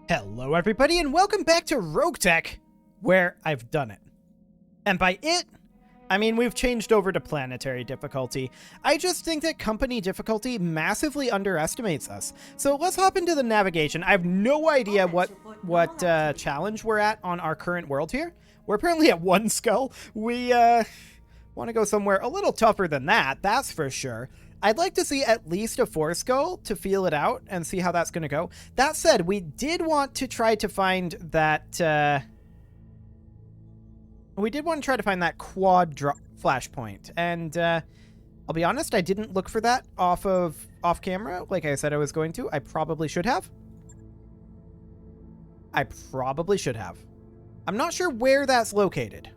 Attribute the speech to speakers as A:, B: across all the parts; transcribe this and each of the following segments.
A: Hello everybody and welcome back to RogueTech, where I've done it. And by it, I mean we've changed over to planetary difficulty. I just think that company difficulty massively underestimates us. So let's hop into the navigation. I have no idea what challenge we're at on our current world here. We're apparently at 1 skull. We want to go somewhere a little tougher than that, that's for sure. I'd like to see at least a 4 skull to feel it out and see how that's going to go. That said, we did want to try to find that, quad drop flashpoint. And I'll be honest, I didn't look for that off camera like I said I was going to. I probably should have. I'm not sure where that's located.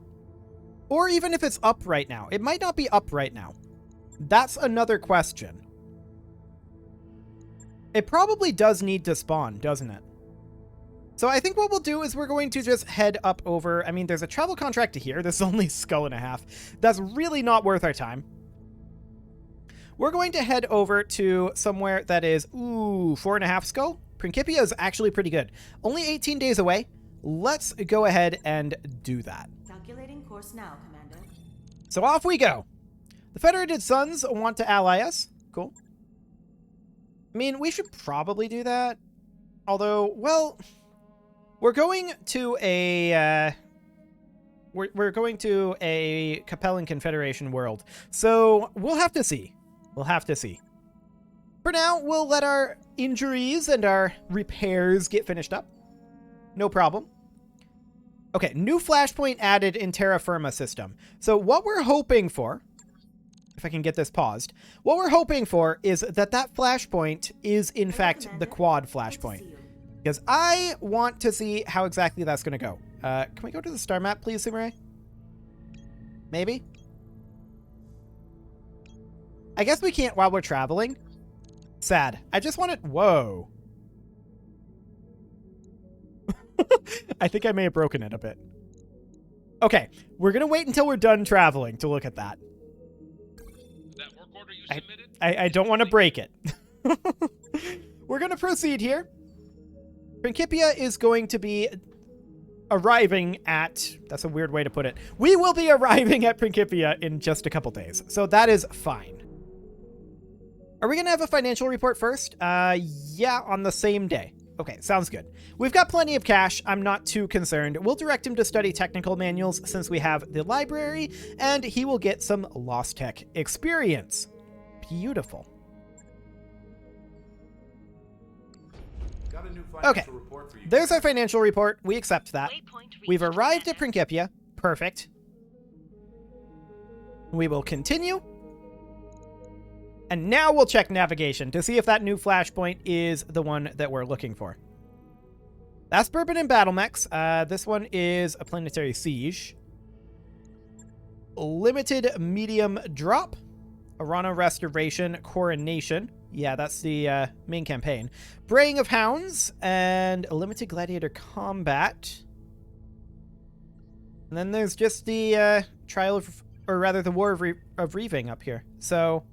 A: Or even if it's up right now. It might not be up right now. That's another question. It probably does need to spawn, doesn't it? So I think what we'll do is we're going to just head up over. I mean, there's a travel contract to here. This is only skull and a half. That's really not worth our time. We're going to head over to somewhere that is, 4.5 skull. Principia is actually pretty good. Only 18 days away. Let's go ahead and do that.
B: Calculating course now, Commander.
A: So off we go. The Federated Suns want to ally us. Cool. I mean, we should probably do that. Although, well, we're going to a we're going to a Capellan Confederation world. So we'll have to see. For now, we'll let our injuries and our repairs get finished up. No problem. Okay, new flashpoint added in Terra Firma system. So what we're hoping for, if I can get this paused, what we're hoping for is that flashpoint is in fact the quad flashpoint. Because I want to see how exactly that's going to go. Can we go to the star map, please, Sumire? Maybe? I guess we can't while we're traveling. Sad. I just want it... Whoa. I think I may have broken it a bit. Okay, we're going to wait until we're done traveling to look at that.
C: That work order you submitted?
A: I don't want to break it. We're going to proceed here. Principia is going to be arriving at... That's a weird way to put it. We will be arriving at Principia in just a couple days. So that is fine. Are we going to have a financial report first? Yeah, on the same day. Okay, sounds good. We've got plenty of cash. I'm not too concerned. We'll direct him to study technical manuals since we have the library, and he will get some Lost Tech experience. Beautiful.
D: Got a new financial
A: Okay,
D: report for you.
A: There's our financial report. We accept that. We've arrived at Principia. Perfect. We will continue. And now we'll check navigation to see if that new flashpoint is the one that we're looking for. That's Bourbon and Battle Mechs. This one is a planetary siege. Limited medium drop. Arana Restoration Coronation. Yeah, that's the main campaign. Braying of Hounds and a limited gladiator combat. And then there's just the trial of, or rather the War of Reaving up here. So...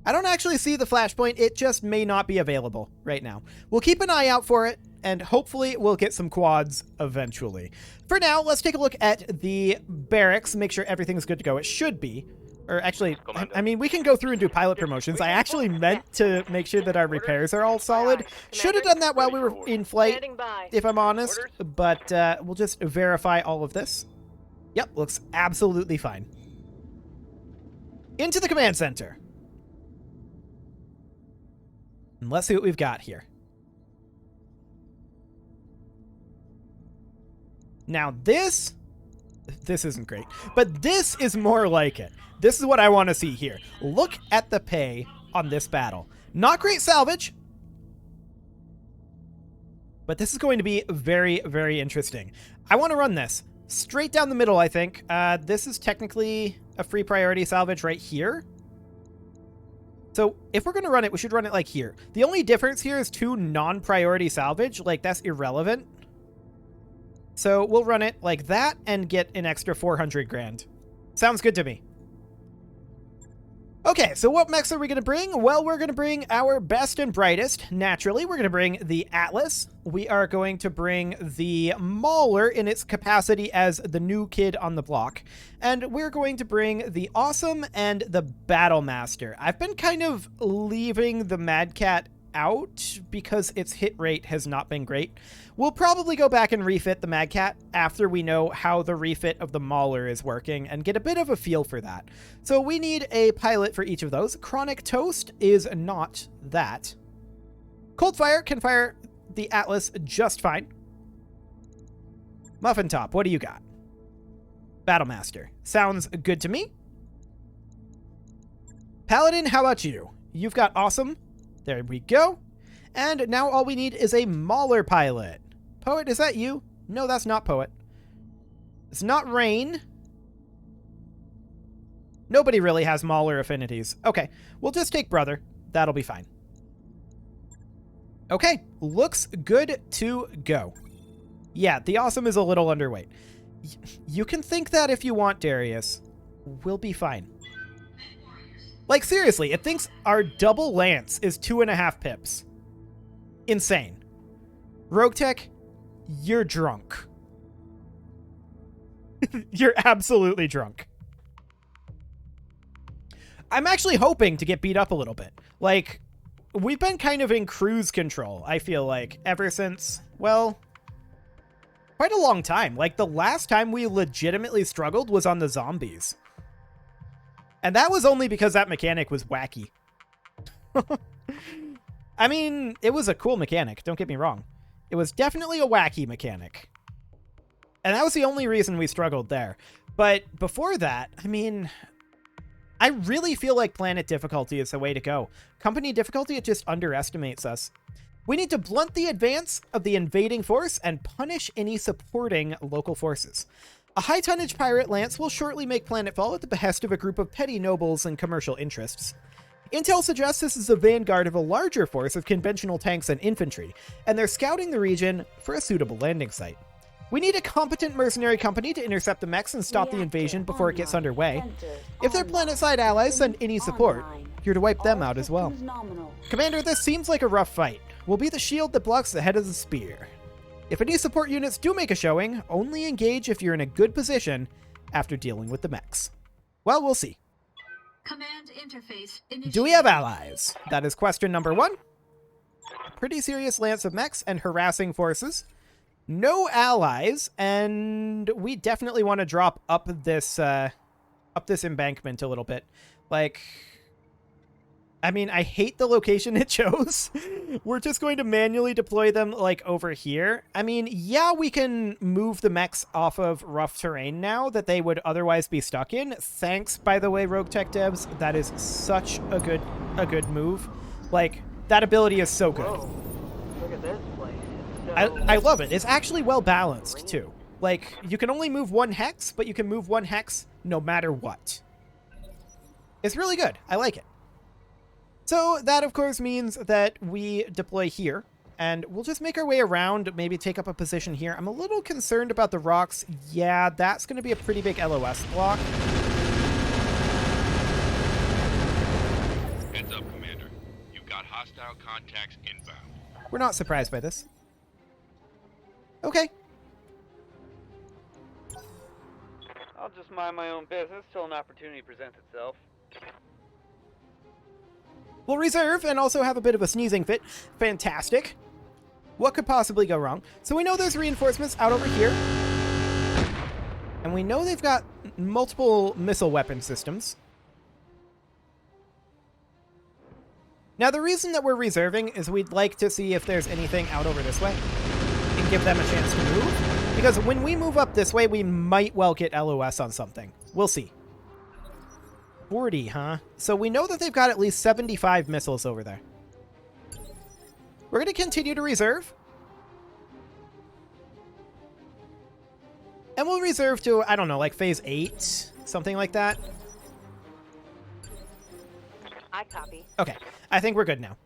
A: I don't actually see the flashpoint. It just may not be available right now. We'll keep an eye out for it, and hopefully we'll get some quads eventually. For now, let's take a look at the barracks, make sure everything's good to go. It should be. Or actually, I mean, we can go through and do pilot promotions. I actually meant to make sure that our repairs are all solid. Should have done that while we were in flight, if I'm honest. But we'll just verify all of this. Yep, looks absolutely fine. Into the command center. And let's see what we've got here. Now this isn't great, but this is more like it. This is what I want to see here. Look at the pay on this battle. Not great salvage, but this is going to be very, very interesting. I want to run this straight down the middle, I think. This is technically a free priority salvage right here. So if we're going to run it, we should run it like here. The only difference here is 2 non-priority salvage. Like, that's irrelevant. So we'll run it like that and get an extra 400 grand. Sounds good to me. Okay, so what mechs are we going to bring? Well, we're going to bring our best and brightest. Naturally, we're going to bring the Atlas. We are going to bring the Mauler in its capacity as the new kid on the block. And we're going to bring the Awesome and the Battle Master. I've been kind of leaving the Mad Cat out because its hit rate has not been great. We'll probably go back and refit the Mad Cat after we know how the refit of the Mauler is working and get a bit of a feel for that. So we need a pilot for each of those. Chronic Toast is not that. Cold Fire can fire the Atlas just fine. Muffin Top, what do you got? Battle Master. Sounds good to me. Paladin, how about you? You've got Awesome. There we go. And now all we need is a Mauler pilot. Poet, is that you? No, that's not Poet. It's not Rain. Nobody really has Mauler affinities. Okay, we'll just take Brother. That'll be fine. Okay, looks good to go. Yeah, the Awesome is a little underweight. You can think that if you want, Darius. We'll be fine. Like, seriously, it thinks our double lance is 2.5 pips. Insane. RogueTech, you're drunk. You're absolutely drunk. I'm actually hoping to get beat up a little bit. Like, we've been kind of in cruise control, I feel like, ever since, well, quite a long time. Like, the last time we legitimately struggled was on the zombies. And that was only because that mechanic was wacky. I mean, it was a cool mechanic, don't get me wrong. It was definitely a wacky mechanic. And that was the only reason we struggled there. But before that, I mean, I really feel like planet difficulty is the way to go. Company difficulty, it just underestimates us. We need to blunt the advance of the invading force and punish any supporting local forces. A high-tonnage pirate lance will shortly make planetfall at the behest of a group of petty nobles and commercial interests. Intel suggests this is the vanguard of a larger force of conventional tanks and infantry, and they're scouting the region for a suitable landing site. We need a competent mercenary company to intercept the mechs and stop the invasion before it gets underway. If their planet-side allies send any support, you're to wipe them out as well. Commander, this seems like a rough fight. We'll be the shield that blocks the head of the spear. If any support units do make a showing, only engage if you're in a good position after dealing with the mechs. Well, we'll see.
E: Command interface
A: Do we have allies? That is question number 1. A pretty serious lance of mechs and harassing forces. No allies, and we definitely want to drop up this embankment a little bit. Like, I mean, I hate the location it chose. We're just going to manually deploy them, like, over here. I mean, yeah, we can move the mechs off of rough terrain now that they would otherwise be stuck in. Thanks, by the way, RogueTech devs. That is such a good move. Like, that ability is so good.
F: Whoa, look at this place.
A: I love it. It's actually well balanced, too. Like, you can only move 1 hex, but you can move 1 hex no matter what. It's really good. I like it. So that, of course, means that we deploy here, and we'll just make our way around, maybe take up a position here. I'm a little concerned about the rocks. Yeah, that's going to be a pretty big LOS block.
C: Heads up, Commander. You've got hostile contacts inbound.
A: We're not surprised by this. Okay.
F: I'll just mind my own business till an opportunity presents itself.
A: We'll reserve and also have a bit of a sneezing fit. Fantastic. What could possibly go wrong? So we know there's reinforcements out over here. And we know they've got multiple missile weapon systems. Now, the reason that we're reserving is we'd like to see if there's anything out over this way and give them a chance to move. Because when we move up this way, we might well get LOS on something. We'll see. 40, huh? So we know that they've got at least 75 missiles over there. We're going to continue to reserve. And we'll reserve to, I don't know, like phase 8, something like that.
E: I copy.
A: Okay, I think we're good now.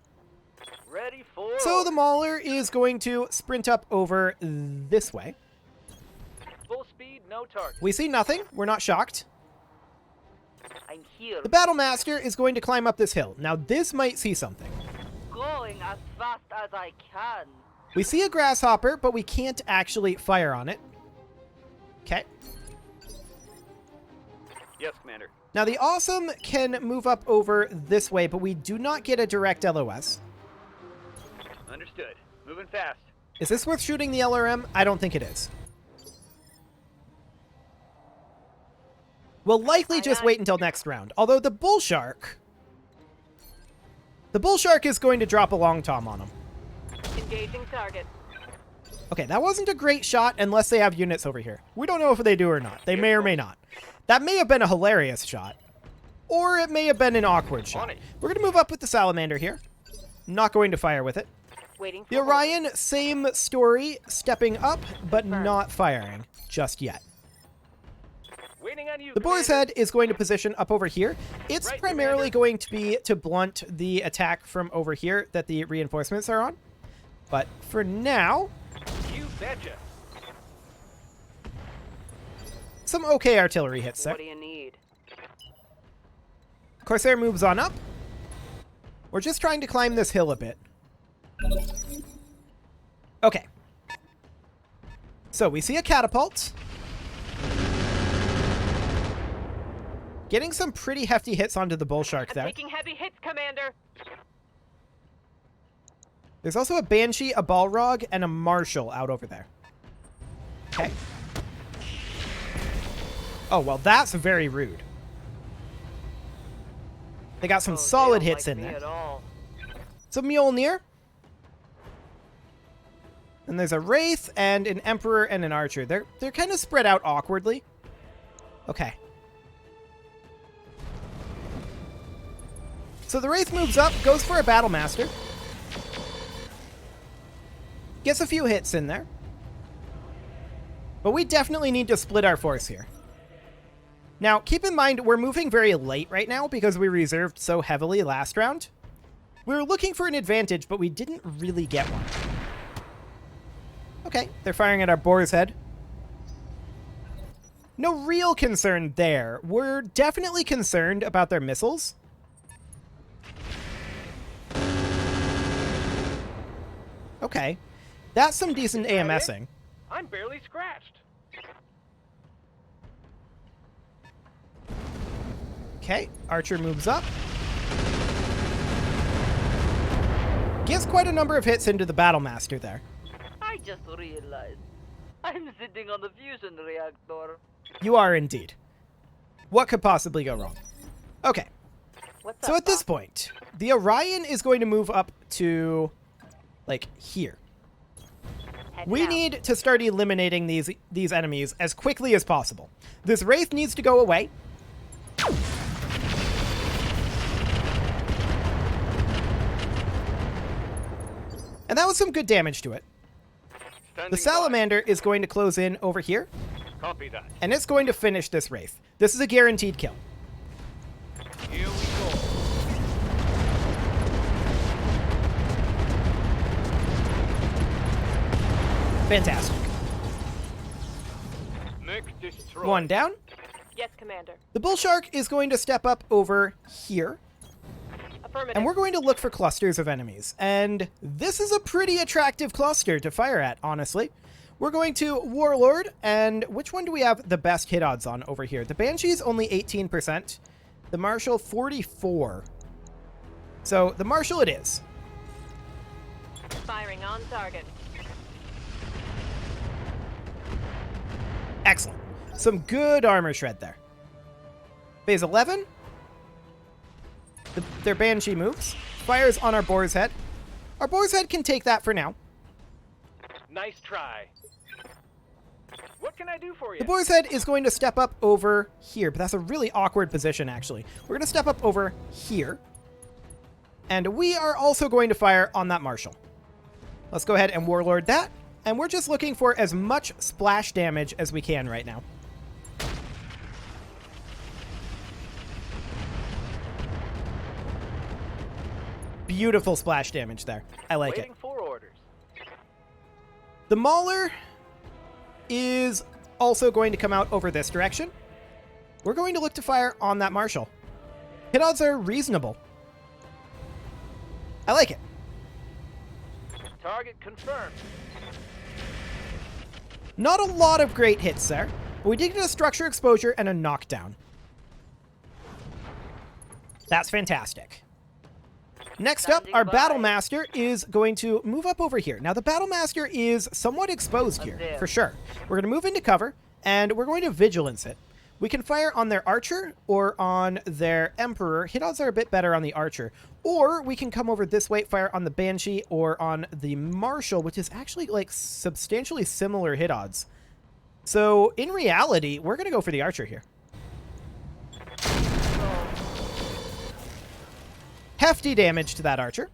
F: Ready for...
A: So the Mauler is going to sprint up over this way.
F: Full speed, no target.
A: We see nothing. We're not shocked.
F: I'm here.
A: The Battle Master is going to climb up this hill. Now, this might see something.
F: Going as fast as I can.
A: We see a grasshopper, but we can't actually fire on it. Okay.
F: Yes, Commander.
A: Now, the Awesome can move up over this way, but we do not get a direct LOS.
F: Understood. Moving fast.
A: Is this worth shooting the LRM? I don't think it is. We'll likely just wait until next round. Although the Bull Shark... The Bull Shark is going to drop a Long Tom on him.
E: Engaging target.
A: Okay, that wasn't a great shot unless they have units over here. We don't know if they do or not. They may or may not. That may have been a hilarious shot. Or it may have been an awkward shot. We're going to move up with the Salamander here. Not going to fire with it.
E: Waiting for
A: The Orion, same story, stepping up, but not firing just yet.
F: Waiting on you,
A: The Boar's Head is going to position up over here. It's
F: Right,
A: primarily going to be to blunt the attack from over here that the reinforcements are on. But for now,
F: You betcha.
A: some okay artillery hits there.
E: What do you need?
A: Corsair moves on up. We're just trying to climb this hill a bit. Okay. So we see a catapult. Getting some pretty hefty hits onto the Bull Shark there.
E: Taking heavy hits, Commander.
A: There's also a Banshee, a Balrog, and a Marshal out over there. Okay. Oh, well, that's very rude. They got some solid hits in there. It's a Mjolnir. And there's a Wraith and an Emperor and an Archer. They're kind of spread out awkwardly. Okay. So the Wraith moves up, goes for a Battle Master. Gets a few hits in there. But we definitely need to split our force here. Now, keep in mind, we're moving very late right now because we reserved so heavily last round. We were looking for an advantage, but we didn't really get one. Okay, they're firing at our Boar's Head. No real concern there. We're definitely concerned about their missiles. Okay. That's some decent AMSing.
F: I'm barely scratched.
A: Okay, Archer moves up. Gets quite a number of hits into the Battle Master there.
F: I just realized I'm sitting on the fusion reactor.
A: You are indeed. What could possibly go wrong? Okay.
E: What's
A: So
E: up,
A: at this point, the Orion is going to move up to, like, here.
E: Heading
A: We
E: out.
A: need to start eliminating these enemies as quickly as possible. This Wraith needs to go away. And that was some good damage to it. The Salamander is going to close in over here,
F: Copy that.
A: and it's going to finish this Wraith. This is a guaranteed kill.
F: Here we go.
A: Fantastic.
C: Mech destroyed.
A: One down.
E: Yes, Commander.
A: The Bull Shark is going to step up over here,
E: Affirmative.
A: and we're going to look for clusters of enemies. And this is a pretty attractive cluster to fire at, honestly. We're going to Warlord, and which one do we have the best hit odds on over here? The Banshee's only 18%. The Marshal, 44. So the Marshal it is.
E: Firing on target.
A: Excellent. Some good armor shred there. Phase 11. Their Banshee moves. Fires on our Boar's Head. Our Boar's Head can take that for now.
F: Nice try. What can I do for you?
A: The Boar's Head is going to step up over here, but that's a really awkward position, actually. We're going to step up over here. And we are also going to fire on that Marshal. Let's go ahead and Warlord that. And we're just looking for as much splash damage as we can right now. Beautiful splash damage there. I like it.
F: Waiting for orders.
A: The Mauler is also going to come out over this direction. We're going to look to fire on that Marshal. Hit odds are reasonable. I like it.
F: Target confirmed.
A: Not a lot of great hits there, but we did get a structure exposure and a knockdown. That's fantastic. Next up, our Battle Master is going to move up over here. Now, the Battle Master is somewhat exposed here, for sure. We're going to move into cover, and we're going to Vigilance it. We can fire on their Archer or on their Emperor. Hit odds are a bit better on the Archer. Or we can come over this way, fire on the Banshee or on the Marshal, which is actually, like, substantially similar hit odds. So, in reality, we're going to go for the Archer here. Hefty damage to that Archer.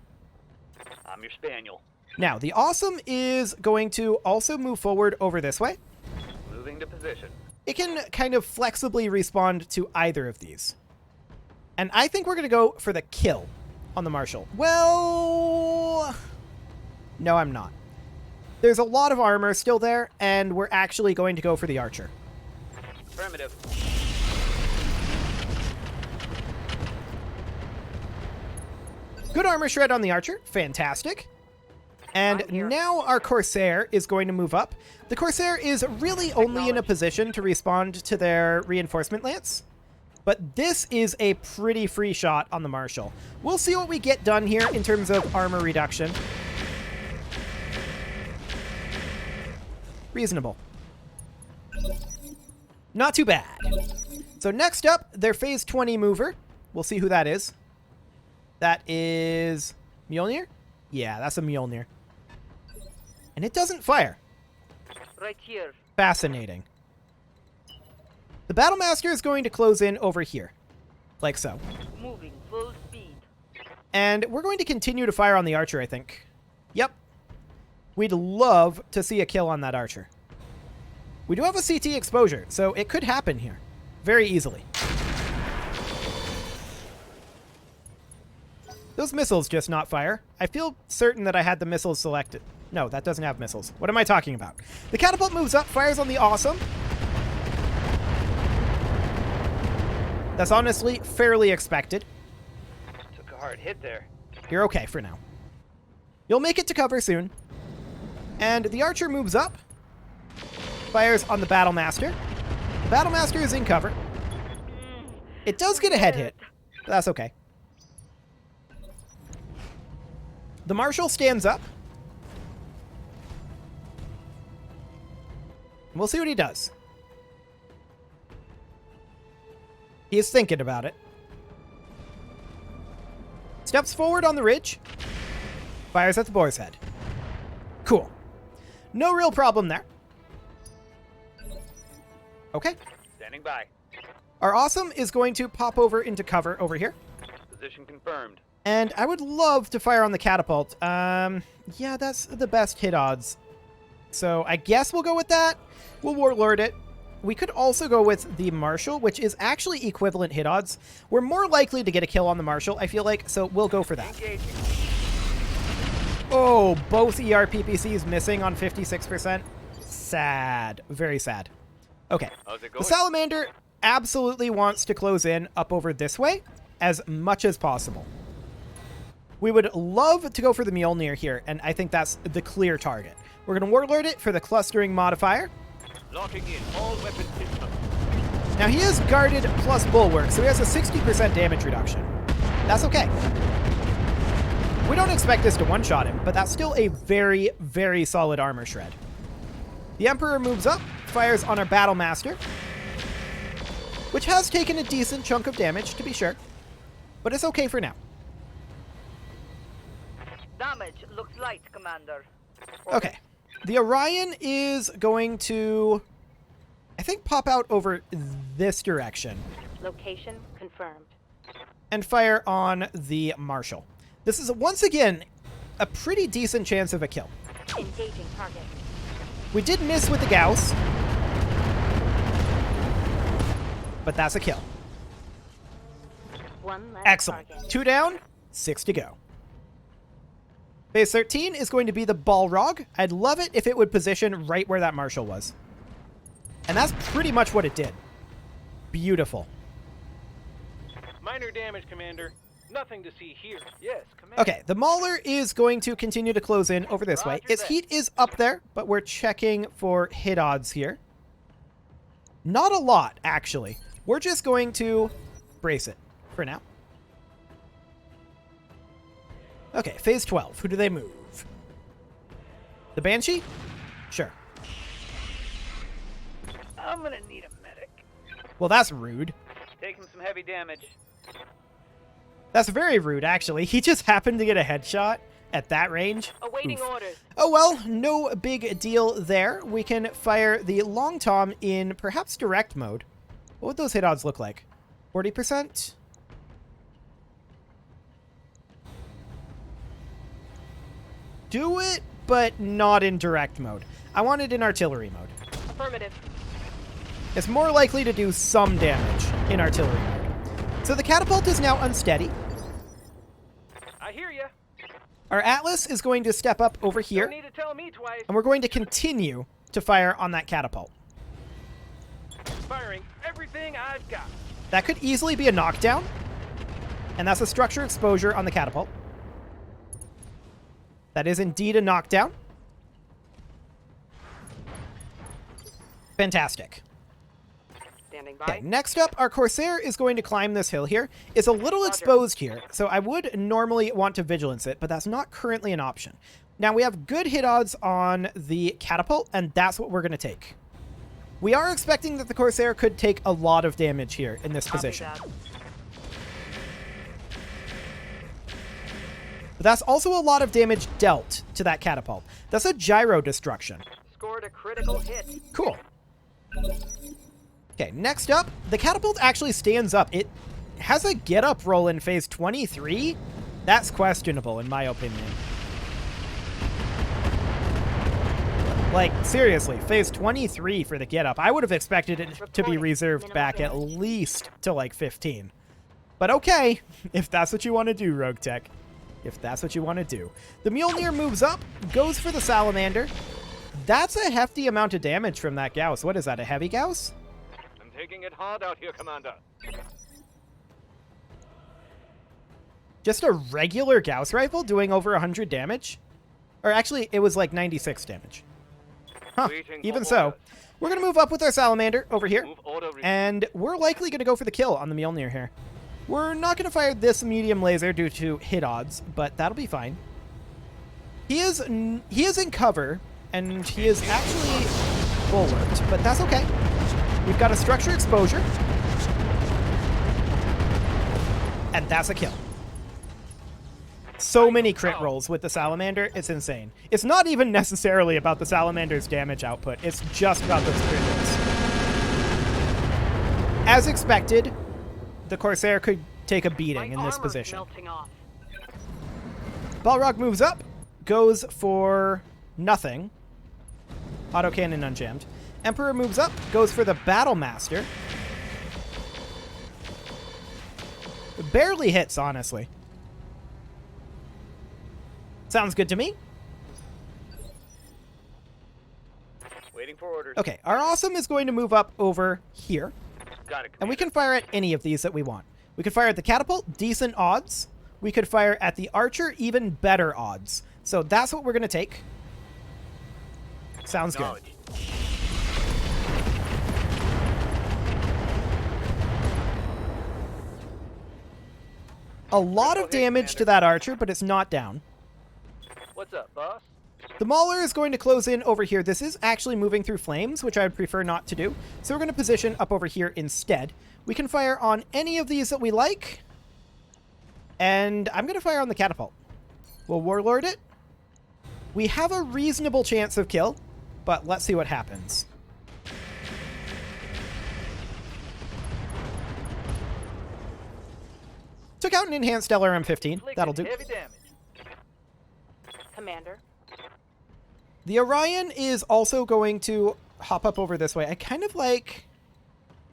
F: I'm your spaniel.
A: Now, the Awesome is going to also move forward over this way.
F: Moving to position.
A: It can kind of flexibly respond to either of these. And I think we're going to go for the kill on the Marshal. Well, no, I'm not. There's a lot of armor still there, and we're actually going to go for the Archer.
F: Affirmative.
A: Good armor shred on the Archer. Fantastic. And now our Corsair is going to move up. The Corsair is really only in a position to respond to their reinforcement lance. But this is a pretty free shot on the Marshal. We'll see what we get done here in terms of armor reduction. Reasonable. Not too bad. So next up, their Phase 20 mover. We'll see who that is. That is Mjolnir? Yeah, that's a Mjolnir. And it doesn't fire.
F: Right here.
A: Fascinating. The Battle Master is going to close in over here. Like so.
F: Moving full speed.
A: And we're going to continue to fire on the Archer, I think. Yep. We'd love to see a kill on that Archer. We do have a CT exposure, so it could happen here. Very easily. Those missiles just not fire. I feel certain that I had the missiles selected. No, that doesn't have missiles. What am I talking about? The catapult moves up, fires on the Awesome. That's honestly fairly expected.
F: Took a hard hit there.
A: You're okay for now. You'll make it to cover soon. And the Archer moves up, fires on the Battle Master. The Battle Master is in cover. It does get a head hit, but that's okay. The Marshal stands up. We'll see what he does. He is thinking about it. Steps forward on the ridge. Fires at the boar's head. Cool. No real problem there. Okay.
F: Standing by.
A: Our Awesome is going to pop over into cover over here.
F: Position confirmed.
A: And I would love to fire on the catapult. Yeah, that's the best hit odds. So I guess we'll go with that. We'll Warlord it. We could also go with the Marshal, which is actually equivalent hit odds. We're more likely to get a kill on the Marshal, I feel like, so we'll go for that.
F: Engaging.
A: Oh, both ERPPCs missing on 56%. Sad. Very sad. Okay.
F: How's it
A: The
F: going?
A: Salamander absolutely wants to close in up over this way as much as possible. We would love to go for the Mjolnir here, and I think that's the clear target. We're going to Warlord it for the clustering modifier.
F: Locking in all weapon systems.
A: Now, he is guarded plus bulwark, so he has a 60% damage reduction. That's okay. We don't expect this to one-shot him, but that's still a very, very solid armor shred. The Emperor moves up, fires on our Battle Master, which has taken a decent chunk of damage, to be sure, but it's okay for now.
G: Damage looks light, Commander.
A: Okay. The Orion is going to, I think, pop out over this direction
E: Location confirmed.
A: and fire on the Marshal. This is, once again, a pretty decent chance of a kill.
E: Engaging target.
A: We did miss with the Gauss, but that's a kill.
E: One less
A: Excellent.
E: target.
A: 2 down, 6 to go. Phase 13 is going to be the Balrog. I'd love it if it would position right where that Marshal was. And that's pretty much what it did. Beautiful.
H: Minor damage, Commander. Nothing to see here. Yes, Commander.
A: Okay, the Mauler is going to continue to close in over this way.
H: Roger
A: Its
H: that.
A: heat is up there, but we're checking for hit odds here. Not a lot, actually. We're just going to brace it for now. Okay, phase 12. Who do they move? The Banshee? Sure.
F: I'm gonna need a medic.
A: Well, that's rude.
F: Taking some heavy damage.
A: That's very rude, actually. He just happened to get a headshot at that range.
E: Awaiting
A: Oof.
E: orders.
A: Oh well, no big deal there. We can fire the Long Tom in perhaps direct mode. What would those hit odds look like? 40%? Do it, but not in direct mode. I want it in artillery mode.
E: Affirmative.
A: It's more likely to do some damage in artillery mode. So the catapult is now unsteady.
H: I hear ya.
A: Our Atlas is going to step up over here,
H: Don't need to tell me twice.
A: and we're going to continue to fire on that catapult.
H: Firing everything I've got.
A: That could easily be a knockdown, and that's a structure exposure on the catapult. That is indeed a knockdown. Fantastic.
E: Standing
A: Okay,
E: by.
A: next up, our Corsair is going to climb this hill here. It's a little exposed here, so I would normally want to vigilance it, but that's not currently an option. Now, we have good hit odds on the catapult, and that's what we're going to take. We are expecting that the Corsair could take a lot of damage here in this position.
E: Copy that.
A: But that's also a lot of damage dealt to that catapult. That's a gyro destruction.
G: Scored a critical hit.
A: Cool. Okay, next up, the catapult actually stands up. It has a get-up roll in phase 23. That's questionable, in my opinion. Like, seriously, phase 23 for the get-up. I would have expected it to be reserved back at least to, like, 15. But okay, if that's what you want to do, RogueTech. If that's what you want to do. The Mjolnir moves up, goes for the Salamander. That's a hefty amount of damage from that Gauss. What is that, a heavy Gauss?
H: I'm taking it hard out here, Commander.
A: Just a regular Gauss rifle doing over 100 damage? Or actually, it was like 96 damage. Huh, even so. We're going to move up with our Salamander over here.
H: Move order.
A: And we're likely going to go for the kill on the Mjolnir here. We're not going to fire this medium laser due to hit odds, but that'll be fine. He is in cover, and he is actually bulwarked, but that's okay. We've got a structure exposure. And that's a kill. So many crit rolls with the Salamander, it's insane. It's not even necessarily about the Salamander's damage output, it's just about those crit rolls. As expected, the Corsair could take a beating in this position.
E: Melting off.
A: Balrog moves up, goes for nothing. Autocannon unjammed. Emperor moves up, goes for the Battle Master. Barely hits, honestly. Sounds good to me.
F: Waiting for orders.
A: Okay, our Awesome is going to move up over here.
F: Got it.
A: And we can fire at any of these that we want. We could fire at the Catapult, decent odds. We could fire at the Archer, even better odds. So that's what we're going to take. Sounds good. A lot of damage to that Archer, but it's not down.
F: What's up, boss?
A: The Mauler is going to close in over here. This is actually moving through flames, which I would prefer not to do. So we're going to position up over here instead. We can fire on any of these that we like. And I'm going to fire on the Catapult. We'll Warlord it. We have a reasonable chance of kill, but let's see what happens. Took out an enhanced LRM-15. That'll do.
F: Heavy damage.
E: Commander.
A: The Orion is also going to hop up over this way. I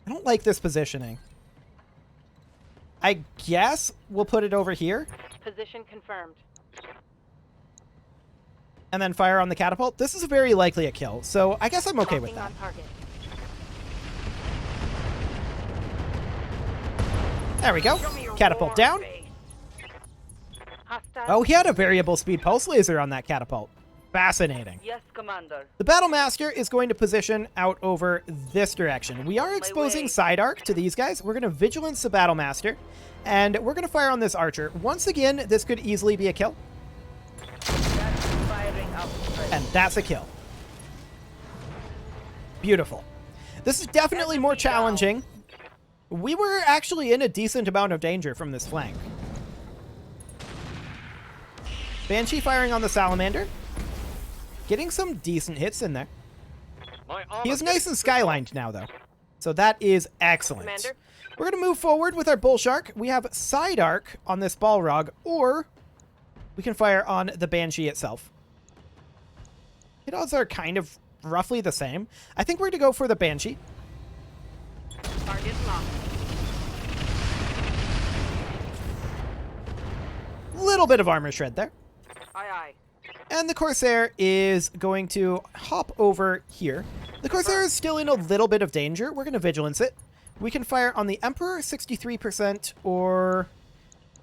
A: don't like this positioning. I guess we'll put it over here
E: Position confirmed.
A: and then fire on the catapult. This is very likely a kill, so I guess I'm okay with
E: Locking
A: that.
E: on target.
A: There we go. Catapult down.
E: Hostile.
A: Oh, he had a variable speed pulse laser on that catapult. Fascinating.
G: Yes, Commander.
A: The Battle Master is going to position out over this direction. We are exposing
G: way.
A: side arc to these guys. We're going to Vigilance the Battle Master, and we're going to fire on this archer. Once again, this could easily be a kill,
G: That's firing up.
A: and that's a kill. Beautiful. This is definitely more challenging. We were actually in a decent amount of danger from this flank. Banshee firing on the Salamander. Getting some decent hits in there. He is nice and skylined now, though. So that is excellent.
E: Commander?
A: We're going to move forward with our Bull Shark. We have side arc on this Balrog, or we can fire on the Banshee itself. Hit odds are kind of roughly the same. I think we're going to go for the Banshee.
E: Target locked.
A: Little bit of armor shred there.
G: Aye, aye.
A: And the Corsair is going to hop over here. The Corsair is still in a little bit of danger. We're going to Vigilance it. We can fire on the Emperor, 63%, or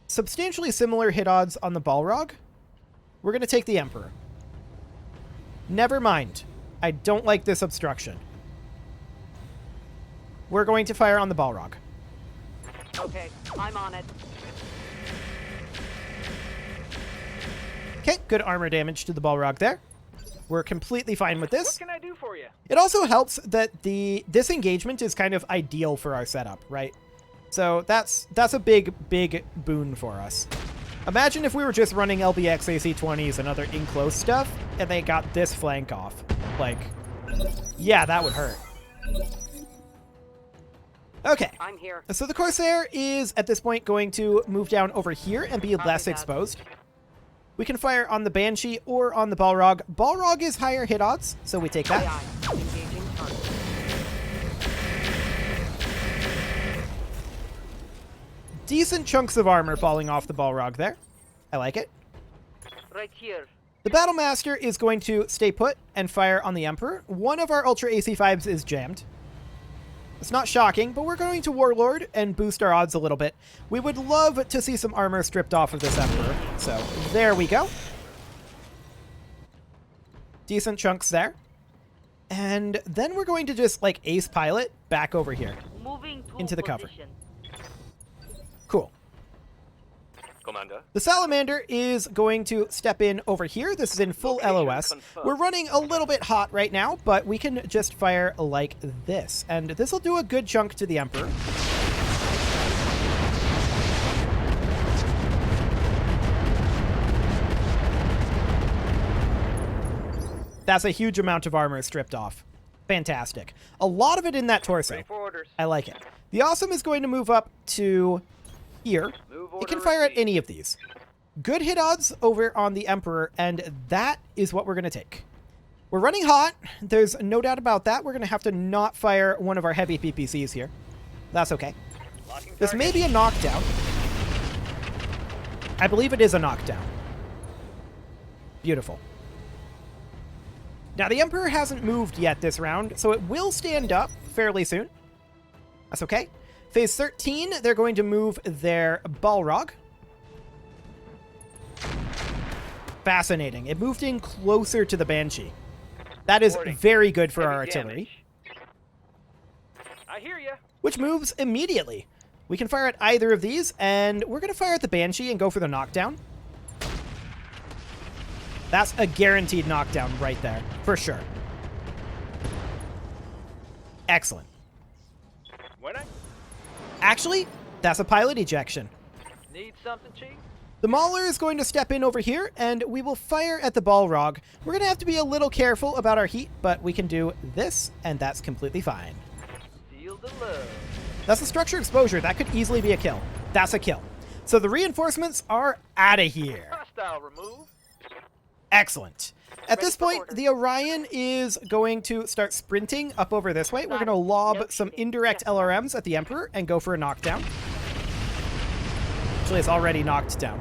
A: substantially similar hit odds on the Balrog. We're going to take the Emperor. Never mind. I don't like this obstruction. We're going to fire on the Balrog.
E: Okay, I'm on it.
A: Okay, good armor damage to the Balrog there. We're completely fine with
H: What
A: this.
H: can I do for you?
A: It also helps that this engagement is kind of ideal for our setup, right? So that's a big boon for us. Imagine if we were just running LBX AC-20s and other in-close stuff, and they got this flank off. Like, yeah, that would hurt. Okay,
E: I'm here.
A: so the Corsair is, at this point, going to move down over here and be less
E: that.
A: exposed. We can fire on the Banshee or on the Balrog. Balrog is higher hit odds, so we take that.
E: AI. Engaging target.
A: Decent chunks of armor falling off the Balrog there. I like it.
G: Right here.
A: The Battle Master is going to stay put and fire on the Emperor. One of our Ultra AC-5s is jammed. It's not shocking, but we're going to Warlord and boost our odds a little bit. We would love to see some armor stripped off of this Emperor. So there we go. Decent chunks there. And then we're going to just like ace pilot back over here.
G: Moving to
A: Into the cover.
G: position.
A: Cool.
C: Commander.
A: The Salamander is going to step in over here. This is in full LOS. We're running a little bit hot right now, but we can just fire like this. And this will do a good chunk to the Emperor. That's a huge amount of armor stripped off. Fantastic. A lot of it in that torso.
F: Ready for orders.
A: I like it. The Awesome is going to move up to here.
F: Move
A: It can
F: order
A: fire at
F: received.
A: any of these. Good hit odds over on the Emperor, and that is what we're going to take. We're running hot. There's no doubt about that. We're going to have to not fire one of our heavy PPCs here. That's okay.
F: Locking
A: This
F: target.
A: may be a knockdown. I believe it is a knockdown. Beautiful. Now, the Emperor hasn't moved yet this round, so it will stand up fairly soon. That's okay. Phase 13, they're going to move their Balrog. Fascinating. It moved in closer to the Banshee. That is
F: Warning.
A: very good for
F: Heavy
A: our artillery,
F: damage.
H: I hear ya.
A: which moves immediately. We can fire at either of these, and we're going to fire at the Banshee and go for the knockdown. That's a guaranteed knockdown right there, for sure. Excellent.
H: When I
A: Actually, that's a pilot ejection.
H: need something, Chief?
A: The Mauler is going to step in over here, and we will fire at the Balrog. We're going to have to be a little careful about our heat, but we can do this, and that's completely fine.
H: Seal the love.
A: That's a structure exposure. That could easily be a kill. That's a kill. So the reinforcements are out of here.
H: Hostile remove.
A: Excellent. At this
E: for
A: point,
E: order.
A: the Orion is going to start sprinting up over this way. We're going to lob
E: No
A: some
E: cheating.
A: indirect
E: Yes.
A: LRMs at the Emperor and go for a knockdown. Actually, it's already knocked down.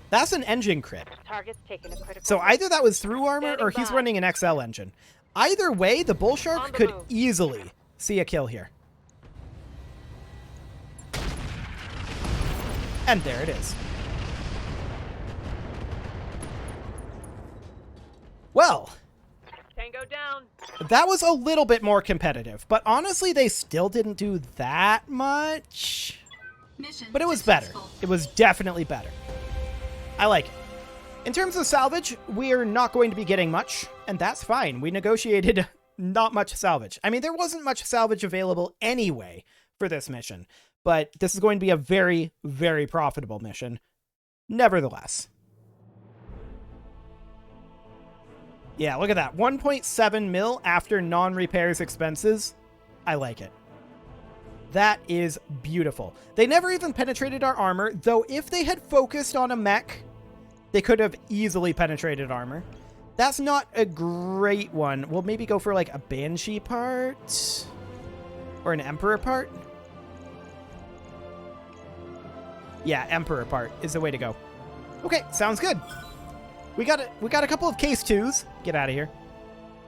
A: That's an engine crit.
E: Target's taking a critical.
A: So
E: hit.
A: either that was through armor or
E: Standing
A: he's
E: by.
A: running an XL engine. Either way, the Bull Shark
E: On the
A: could
E: move.
A: easily see a kill here. And there it is. Well,
E: Tango down.
A: that was a little bit more competitive, but honestly, they still didn't do that much. But it was better. It was definitely better. I like it. In terms of salvage, we're not going to be getting much, and that's fine. We negotiated not much salvage. I mean, there wasn't much salvage available anyway for this mission, but this is going to be a very, very profitable mission, nevertheless. Yeah, look at that. 1.7 mil after non-repairs expenses. I like it. That is beautiful. They never even penetrated our armor, though if they had focused on a mech, they could have easily penetrated armor. That's not a great one. We'll maybe go for like a Banshee part or an Emperor part. Yeah, Emperor part is the way to go. Okay, sounds good. We got a couple of case 2s. Get out of here.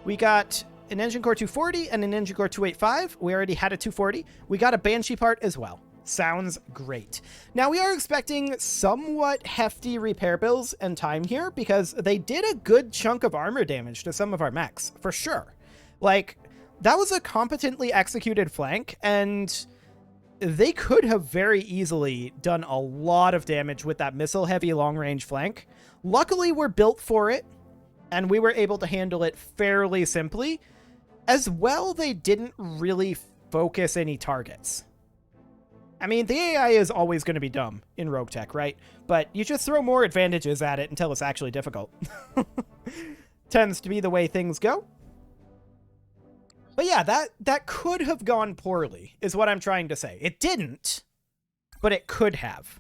A: We got an Engine Core 240 and an Engine Core 285. We already had a 240. We got a Banshee part as well. Sounds great. Now, we are expecting somewhat hefty repair bills and time here because they did a good chunk of armor damage to some of our mechs, for sure. Like, that was a competently executed flank, and they could have very easily done a lot of damage with that missile-heavy long-range flank. Luckily, we're built for it, and we were able to handle it fairly simply. As well, they didn't really focus any targets. I mean, the AI is always going to be dumb in RogueTech, right? But you just throw more advantages at it until it's actually difficult. Tends to be the way things go. But yeah, that could have gone poorly, is what I'm trying to say. It didn't, but it could have.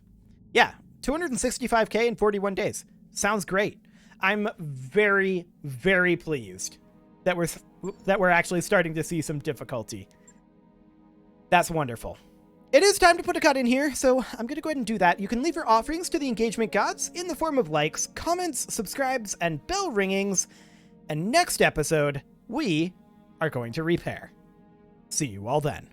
A: Yeah, 265k in 41 days. Sounds great. I'm very, very pleased that we're actually starting to see some difficulty. That's wonderful. It is time to put a cut in here, so I'm going to go ahead and do that. You can leave your offerings to the engagement gods in the form of likes, comments, subscribes, and bell ringings. And next episode, we are going to repair. See you all then.